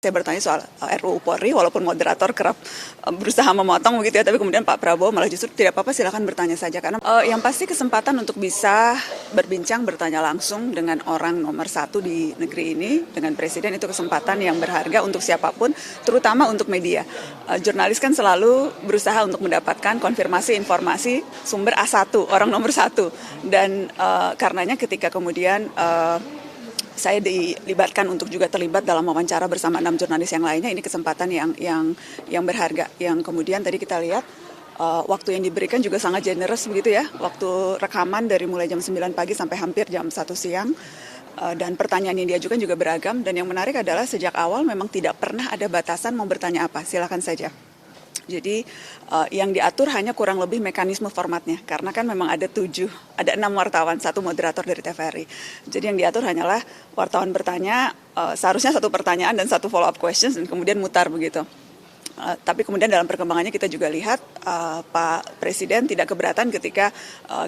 Saya bertanya soal RUU Polri, walaupun moderator kerap berusaha memotong begitu ya, tapi kemudian Pak Prabowo malah justru tidak apa-apa, silakan bertanya saja. Karena yang pasti kesempatan untuk bisa berbincang, bertanya langsung dengan orang nomor satu di negeri ini, dengan Presiden, itu kesempatan yang berharga untuk siapapun, terutama untuk media. Jurnalis kan selalu berusaha untuk mendapatkan konfirmasi informasi sumber A1, orang nomor satu. Dan karenanya ketika kemudian saya dilibatkan untuk juga terlibat dalam wawancara bersama 6 jurnalis yang lainnya. Ini kesempatan yang berharga. Yang kemudian tadi kita lihat waktu yang diberikan juga sangat generous begitu ya. Waktu rekaman dari mulai jam 9 pagi sampai hampir jam 1 siang. Dan pertanyaan yang diajukan juga beragam. Dan yang menarik adalah sejak awal memang tidak pernah ada batasan mau bertanya apa. Silakan saja. Jadi yang diatur hanya kurang lebih mekanisme formatnya, karena kan memang ada 6 wartawan, 1 moderator dari TVRI. Jadi yang diatur hanyalah wartawan bertanya, seharusnya 1 pertanyaan dan 1 follow up questions, dan kemudian mutar begitu. Tapi kemudian dalam perkembangannya kita juga lihat Pak Presiden tidak keberatan ketika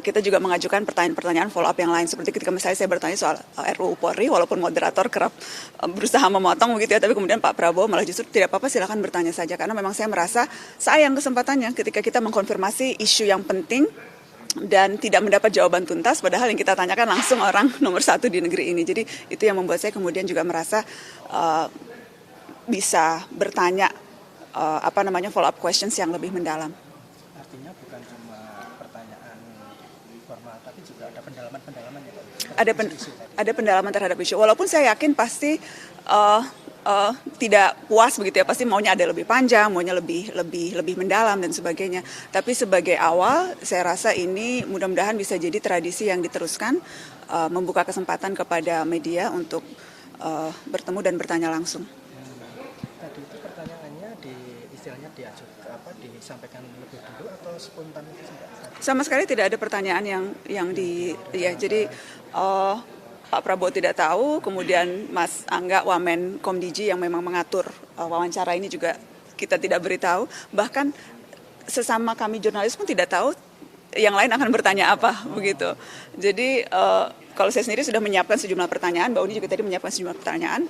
kita juga mengajukan pertanyaan-pertanyaan follow up yang lain. Seperti ketika misalnya saya bertanya soal RUU Polri, walaupun moderator kerap berusaha memotong begitu ya, tapi kemudian Pak Prabowo malah justru tidak apa-apa, silakan bertanya saja. Karena memang saya merasa sayang kesempatannya ketika kita mengkonfirmasi isu yang penting dan tidak mendapat jawaban tuntas, padahal yang kita tanyakan langsung orang nomor 1 di negeri ini. Jadi itu yang membuat saya kemudian juga merasa bisa bertanya follow up questions yang lebih mendalam. Artinya bukan cuma pertanyaan formal, tapi juga ada pendalaman-pendalaman ya Pak? Ada pendalaman terhadap isu. Walaupun saya yakin pasti tidak puas begitu ya, pasti maunya ada lebih panjang, maunya lebih mendalam dan sebagainya. Tapi sebagai awal, saya rasa ini mudah-mudahan bisa jadi tradisi yang diteruskan, membuka kesempatan kepada media untuk bertemu dan bertanya langsung. Tadi itu pertanyaannya istilahnya disampaikan lebih dulu atau spontan itu enggak? Sama sekali tidak ada pertanyaan jadi Pak Prabowo tidak tahu, kemudian Mas Angga Wamen Komdiji yang memang mengatur wawancara ini juga kita tidak beritahu, bahkan sesama kami jurnalis pun tidak tahu yang lain akan bertanya apa begitu. Jadi kalau saya sendiri sudah menyiapkan sejumlah pertanyaan, Mbak Uni juga tadi menyiapkan sejumlah pertanyaan.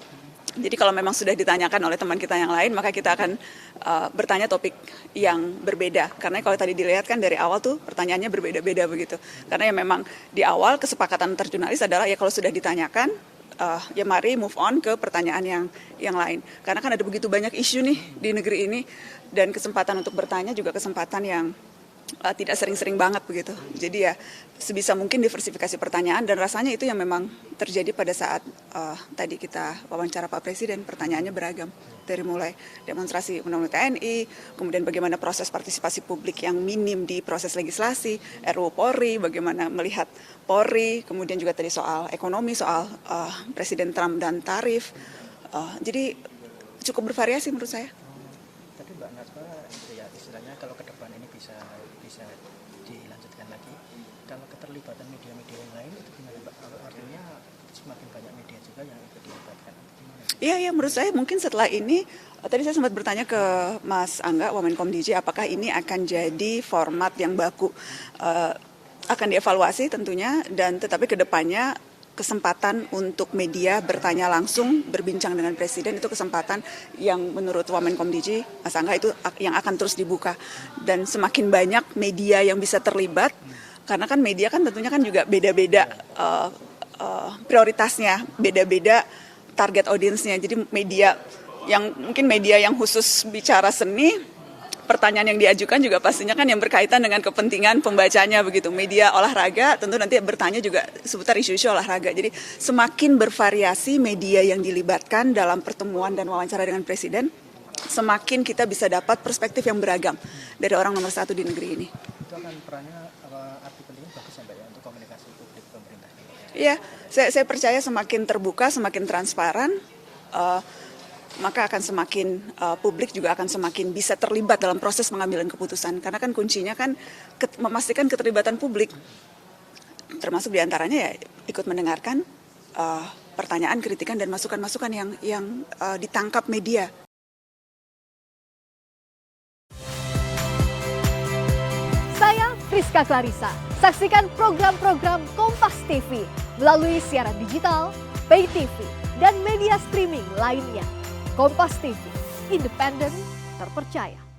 Jadi kalau memang sudah ditanyakan oleh teman kita yang lain, maka kita akan bertanya topik yang berbeda. Karena kalau tadi dilihat kan dari awal tuh pertanyaannya berbeda-beda begitu. Karena ya memang di awal kesepakatan antar jurnalis adalah ya kalau sudah ditanyakan, ya mari move on ke pertanyaan yang lain. Karena kan ada begitu banyak isu nih di negeri ini, dan kesempatan untuk bertanya juga kesempatan yang tidak sering-sering banget begitu. Jadi ya sebisa mungkin diversifikasi pertanyaan, dan rasanya itu yang memang terjadi pada saat tadi kita wawancara Pak Presiden. Pertanyaannya beragam, dari mulai demonstrasi undang-undang TNI, kemudian bagaimana proses partisipasi publik yang minim di proses legislasi, RUU Polri, bagaimana melihat Polri, kemudian juga tadi soal ekonomi, soal Presiden Trump dan tarif. Jadi cukup bervariasi menurut saya. Tadi Mbak Najwa ya istilahnya kalau ke depan ini bisa dilanjutkan lagi. Kalau keterlibatan media-media yang lain itu gimana Mbak? Artinya semakin banyak media juga yang ikut dilibatkan. Iya, menurut saya mungkin setelah ini, tadi saya sempat bertanya ke Mas Angga Wamen Komdiji, apakah ini akan jadi format yang baku. Akan dievaluasi tentunya, dan tetapi ke depannya kesempatan untuk media bertanya langsung, berbincang dengan Presiden, itu kesempatan yang menurut Wamen Komdiji, Mas Angga, itu yang akan terus dibuka. Dan semakin banyak media yang bisa terlibat, karena kan media kan tentunya kan juga beda-beda prioritasnya, beda-beda target audiensnya. Jadi mungkin media yang khusus bicara seni, pertanyaan yang diajukan juga pastinya kan yang berkaitan dengan kepentingan pembacanya begitu. Media olahraga tentu nanti bertanya juga seputar isu-isu olahraga. Jadi semakin bervariasi media yang dilibatkan dalam pertemuan dan wawancara dengan Presiden, semakin kita bisa dapat perspektif yang beragam dari orang nomor 1 di negeri ini. Itu akan perannya arti pentingnya bagus ya Mbak ya untuk komunikasi publik pemerintah. Iya, saya percaya semakin terbuka, semakin transparan, maka akan semakin publik juga akan semakin bisa terlibat dalam proses pengambilan keputusan. Karena kan kuncinya kan memastikan keterlibatan publik, termasuk diantaranya ya ikut mendengarkan pertanyaan, kritikan, dan masukan-masukan yang ditangkap media. Saya Friska Clarissa. Saksikan program-program Kompas TV melalui siaran digital, pay TV, dan media streaming lainnya. Kompas TV, independen, terpercaya.